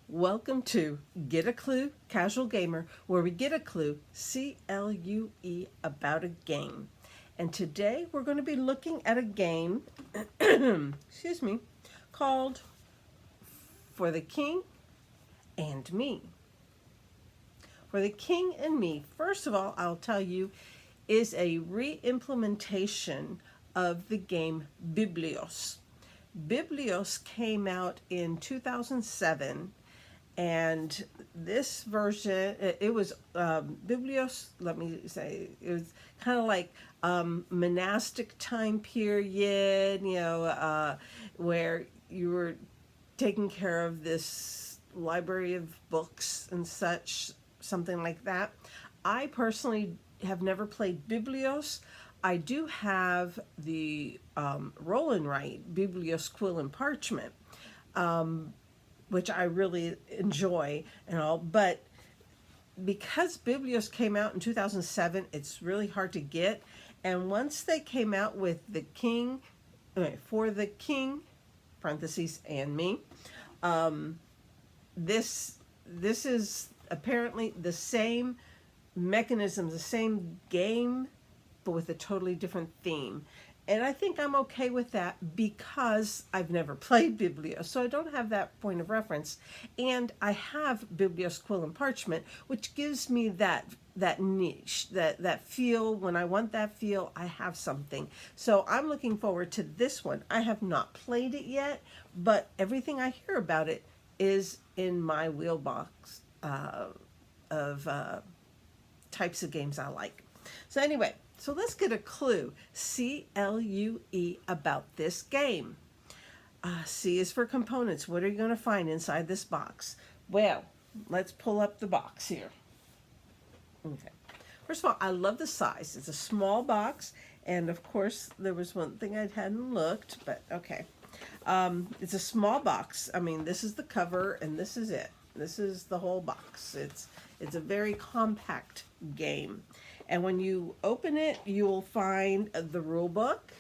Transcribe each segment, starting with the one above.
Welcome to Get a Clue, Casual Gamer, where we get a clue, C-L-U-E, about a game. And today we're going to be looking at a game, excuse me, called For the King and Me. For the King and Me, first of all, I'll tell you, is a re-implementation of the game Biblios. Biblios came out in 2007, and this version, it was Biblios, let me say, it was kind of like monastic time period, where you were taking care of this library of books and such, something like that. I personally have never played Biblios. I do have the roll and write, Biblios Quill and Parchment, which I really enjoy and all, but because Biblios came out in 2007, it's really hard to get. And once they came out with the King, For the King, parentheses, and Me, this is apparently the same mechanism, the same game, but with a totally different theme. And I think I'm okay with that because I've never played Biblios, so I don't have that point of reference. And I have Biblios Quill and Parchment, which gives me that niche, that feel. When I want that feel, I have something. So I'm looking forward to this one. I have not played it yet, but everything I hear about it is in my wheelbox of types of games I like. So anyway, so let's get a clue, C-L-U-E, about this game. C is for components. What are you going to find inside this box? Well, let's pull up the box here. Okay. First of all, I love the size. It's a small box, and of course, there was one thing I hadn't looked, but okay. It's a small box. I mean, this is the cover, and this is it. This is the whole box. It's a very compact game. And when you open it, you will find the rule book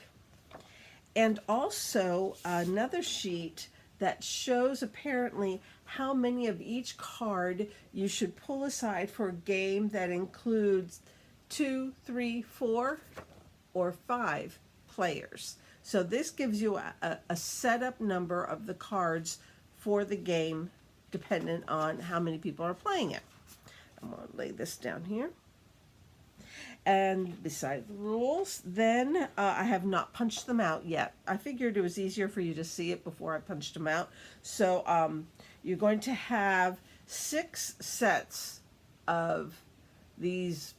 and also another sheet that shows apparently how many of each card you should pull aside for a game that includes 2, 3, 4, or 5 players. So this gives you a setup number of the cards for the game dependent on how many people are playing it. I'm going to lay this down here. And beside the rules, then I have not punched them out yet. I figured it was easier for you to see it before I punched them out. So you're going to have 6 sets of these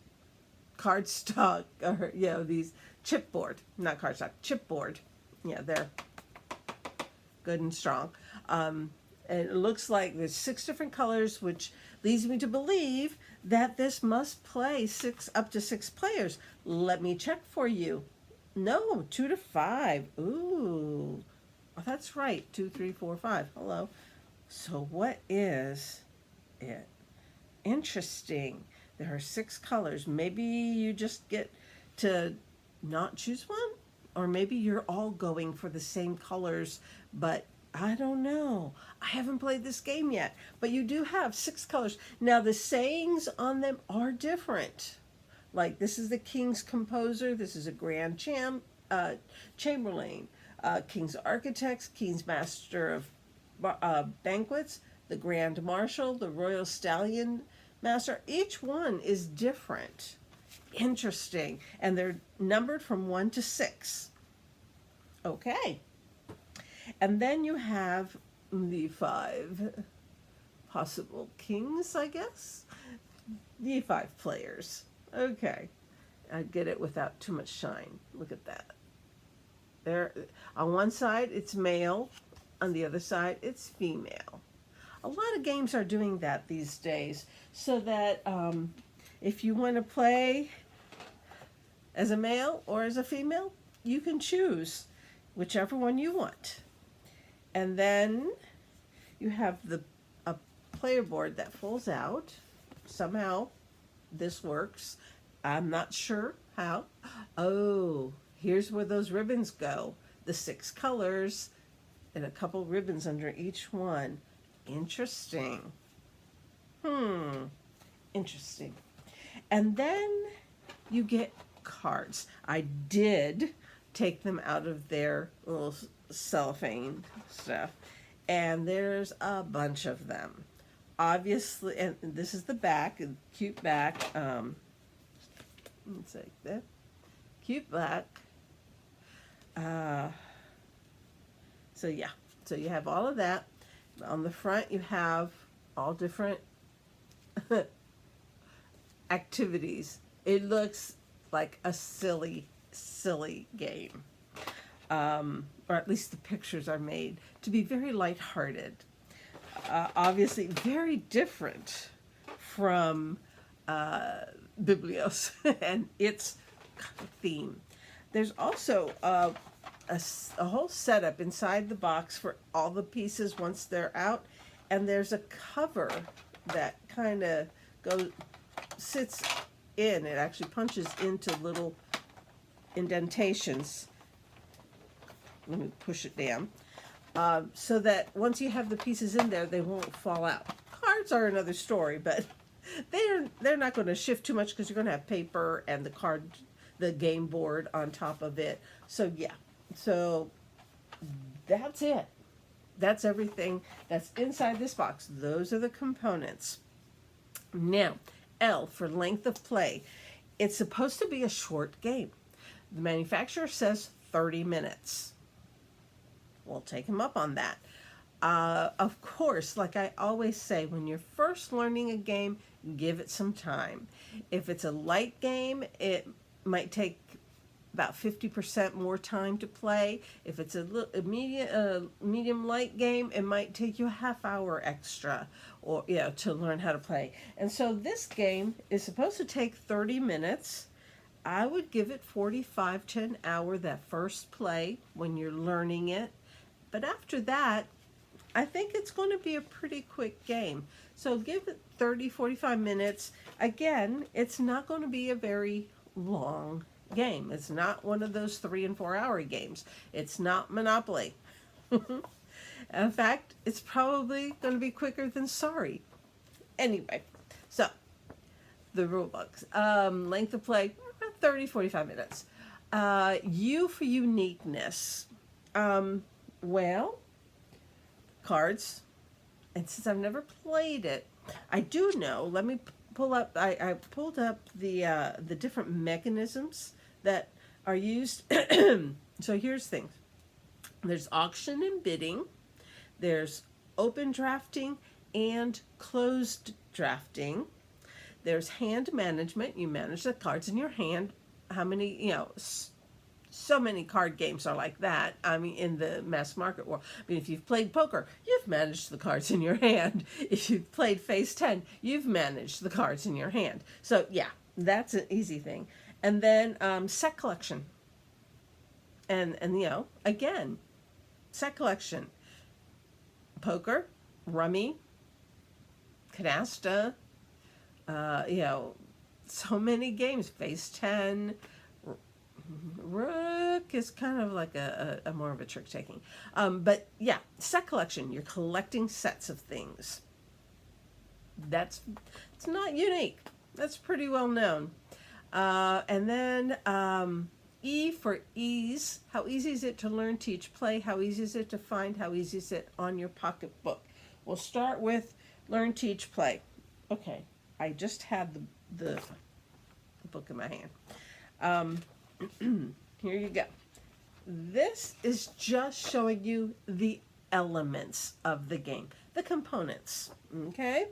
cardstock, or these chipboard, not cardstock, chipboard. Yeah, they're good and strong. And it looks like there's 6 different colors, which leads me to believe that this must play up to 6 players. Let me check for you. No, 2 to 5. Ooh, oh, that's right. 2, 3, 4, 5. Hello. So what is it? Interesting. There are 6 colors. Maybe you just get to not choose one, or maybe you're all going for the same colors, but I don't know. I haven't played this game yet, but you do have 6 colors. Now the sayings on them are different. Like this is the King's Composer, this is a Grand Chamberlain, King's Architects, King's Master of Banquets, the Grand Marshal, the Royal Stallion Master. Each one is different. Interesting. And they're numbered from 1 to 6. Okay. And then you have the 5 possible kings, I guess. The 5 players. Okay. I get it without too much shine. Look at that. There, on one side, it's male. On the other side, it's female. A lot of games are doing that these days, so that if you want to play as a male or as a female, you can choose whichever one you want. And then you have a player board that folds out. Somehow this works. I'm not sure how. Oh, here's where those ribbons go. The 6 colors and a couple ribbons under each one. Interesting. Interesting. And then you get cards. I did take them out of their little cellophane stuff, and there's a bunch of them. Obviously, and this is the back, cute back. Let's say that cute back. So yeah, so you have all of that. On the front, you have all different activities. It looks like a silly game. Or at least the pictures are made to be very lighthearted. Obviously, very different from Biblios and its theme. There's also a whole setup inside the box for all the pieces once they're out, and there's a cover that kind of sits in. It actually punches into little indentations. Let me push it down. So that once you have the pieces in there, they won't fall out. Cards are another story, but they're not going to shift too much because you're going to have paper and the game board on top of it. So yeah, so that's it. That's everything that's inside this box. Those are the components. Now, L for length of play. It's supposed to be a short game. The manufacturer says 30 minutes. We'll take him up on that. Of course, like I always say, when you're first learning a game, give it some time. If it's a light game, it might take about 50% more time to play. If it's a medium light game, it might take you a half hour extra, or to learn how to play. And so this game is supposed to take 30 minutes. I would give it 45 to an hour that first play when you're learning it. But after that, I think it's going to be a pretty quick game. So give it 30, 45 minutes. Again, it's not going to be a very long game. It's not one of those 3 and 4 hour games. It's not Monopoly. In fact, it's probably going to be quicker than Sorry. Anyway, so the rule books. Length of play, 30, 45 minutes. U for uniqueness. Well, cards, and since I've never played it, I do know. Let me pull up. I pulled up the different mechanisms that are used. So here's things. There's auction and bidding. There's open drafting and closed drafting. There's hand management. You manage the cards in your hand. How many? So many card games are like that. I mean, in the mass market world. I mean, if you've played poker, you've managed the cards in your hand. If you've played Phase 10, you've managed the cards in your hand. So, yeah, that's an easy thing. And then set collection. And again, set collection. Poker, rummy, canasta, so many games. Phase 10, Rook is kind of like a more of a trick taking. But yeah, set collection. You're collecting sets of things. It's not unique. That's pretty well known. And then E for ease. How easy is it to learn, teach, play? How easy is it to find? How easy is it on your pocketbook? We'll start with learn, teach, play. Okay, I just had the book in my hand. Here you go. This is just showing you the elements of the game, the components, okay?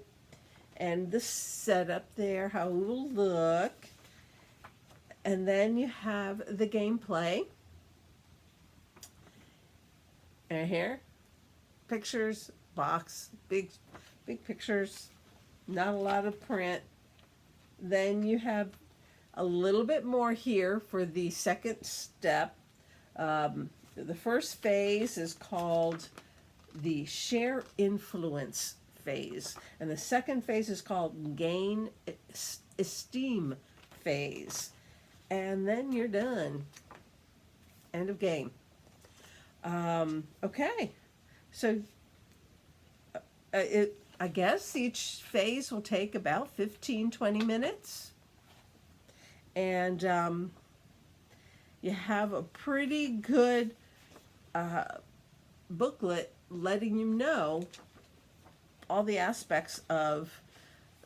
And the setup there, how it will look. And then you have the gameplay. And here, pictures, box, big pictures, not a lot of print. Then you have a little bit more here for the second step. The first phase is called the share influence phase. And the second phase is called gain esteem phase. And then you're done. End of game. Okay. So I guess each phase will take about 15-20 minutes. And you have a pretty good booklet letting you know all the aspects of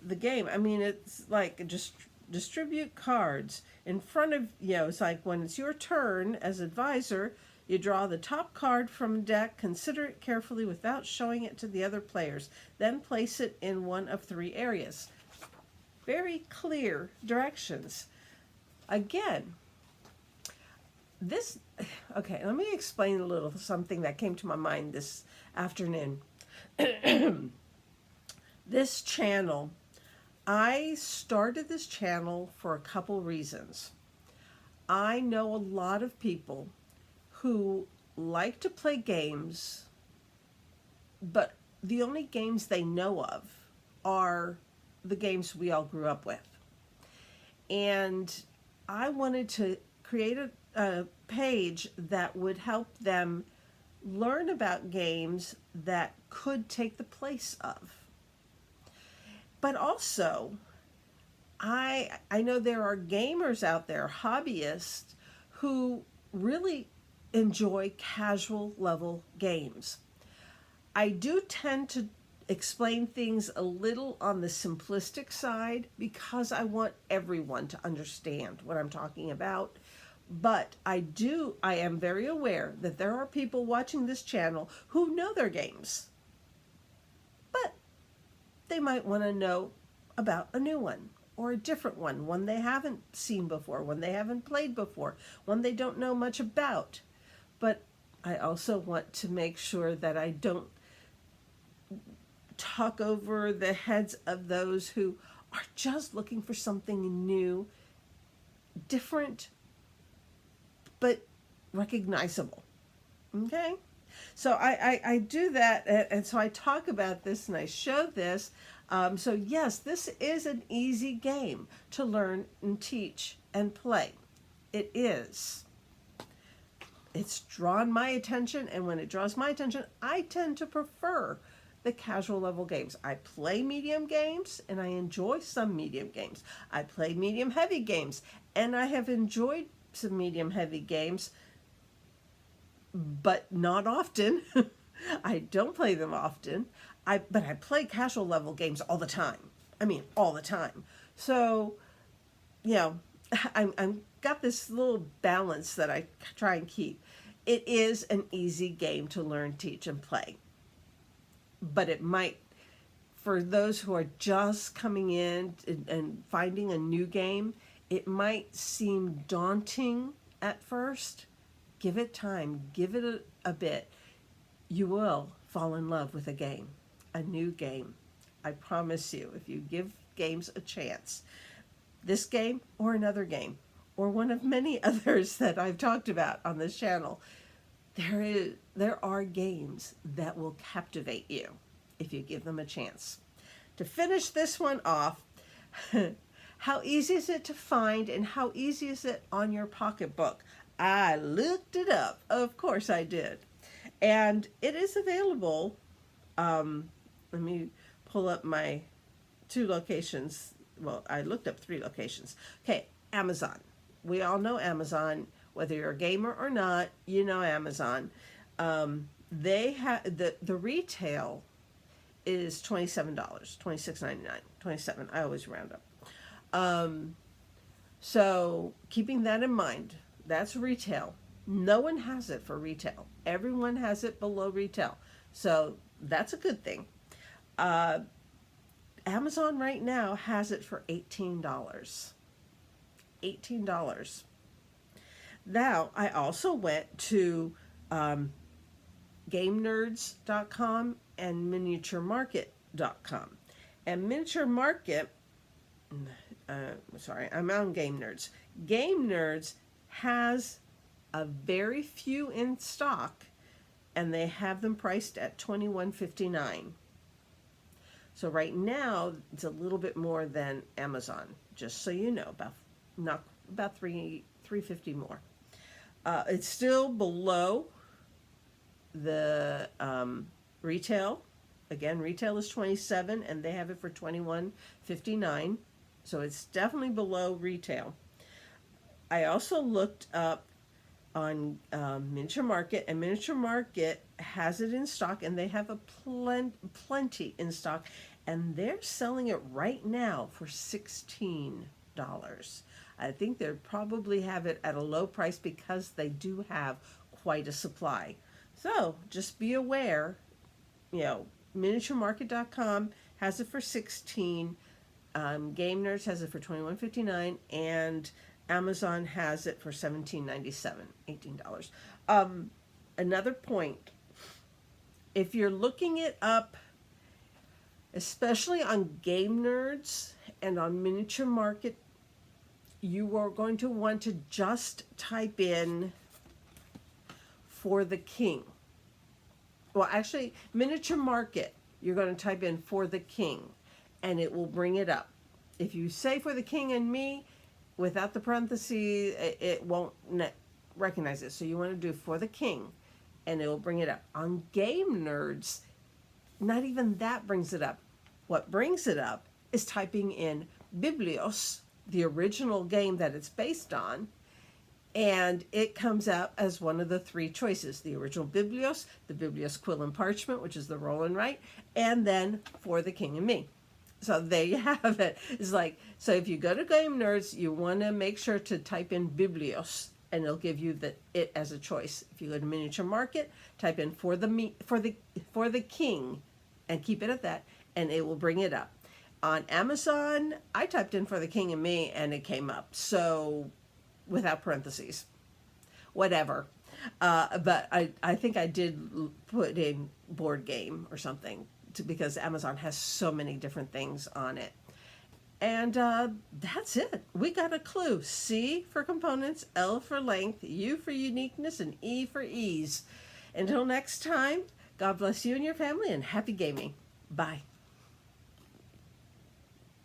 the game. I mean, it's like just distribute cards in front of you. It's like when it's your turn as advisor, you draw the top card from a deck, consider it carefully without showing it to the other players, then place it in one of 3 areas. Very clear directions. Again, okay, let me explain a little something that came to my mind this afternoon. This channel, I started this channel for a couple reasons. I know a lot of people who like to play games, but the only games they know of are the games we all grew up with. And I wanted to create a page that would help them learn about games that could take the place of. But also, I know there are gamers out there, hobbyists, who really enjoy casual level games. I do tend to explain things a little on the simplistic side because I want everyone to understand what I'm talking about. But I am very aware that there are people watching this channel who know their games, but they might want to know about a new one or a different one they haven't seen before, one they haven't played before, one they don't know much about. But I also want to make sure that I don't talk over the heads of those who are just looking for something new, different, but recognizable. Okay? So I do that, and so I talk about this and I show this. So yes, this is an easy game to learn and teach and play. It is. It's drawn my attention, and when it draws my attention, I tend to prefer the casual level games. I play medium games, and I enjoy some medium games. I play medium heavy games, and I have enjoyed some medium heavy games, but not often. I don't play them often. But I play casual level games all the time. I mean, all the time. So, you know, I'm got this little balance that I try and keep. It is an easy game to learn, teach, and play. But it might, for those who are just coming in and finding a new game, it might seem daunting at first. Give it time. Give it a bit. You will fall in love with a game, a new game. I promise you, if you give games a chance. This game or another game, or one of many others that I've talked about on this channel, there are games that will captivate you if you give them a chance. To finish this one off, how easy is it to find and how easy is it on your pocketbook? I looked it up. Of course I did. And it is available. Let me pull up my 2 locations. Well, I looked up 3 locations. Okay, Amazon. We all know Amazon. Whether you're a gamer or not, you know Amazon. They have the retail is $27, $26.99, $27. I always round up. So keeping that in mind, that's retail. No one has it for retail. Everyone has it below retail. So that's a good thing. Amazon right now has it for $18. $18. Now, I also went to GameNerds.com and MiniatureMarket.com. And Miniature Market, I'm on Game Nerds. Game Nerds has a very few in stock, and they have them priced at $21.59. So right now it's a little bit more than Amazon, just so you know, about $3.50 more. It's still below the retail, Again, retail is $27 and they have it for $21.59. So it's definitely below retail. I also looked up on Miniature Market, and Miniature Market has it in stock, and they have a plenty in stock, and they're selling it right now for $16. I think they probably have it at a low price because they do have quite a supply. So just be aware, miniaturemarket.com has it for 16. Game Nerds has it for $21.59, and Amazon has it for $17.97, $18. Another point, if you're looking it up, especially on Game Nerds and on Miniature Market, you are going to want to just type in For the King. Well, actually, Miniature Market, you're going to type in For the King, and it will bring it up. If you say For the King and Me, without the parentheses, it won't recognize it. So you want to do For the King, and it will bring it up. On Game Nerds, not even that brings it up. What brings it up is typing in Biblios, the original game that it's based on, and it comes out as one of the three choices: the original Biblios, the Biblios Quill and Parchment, which is the roll and write, and then For the King and Me. So there you have it. It's like, so if you go to Game Nerds, you want to make sure to type in Biblios, and it'll give you it as a choice. If you go to Miniature Market, type in For the King, and keep it at that, and it will bring it up. On Amazon, I typed in For the King and Me, and it came up. So without parentheses, whatever. But I think I did put in board game or something, because Amazon has so many different things on it. And that's it. We got a clue. C for components, L for length, U for uniqueness, and E for ease. Until next time, God bless you and your family, and happy gaming. Bye.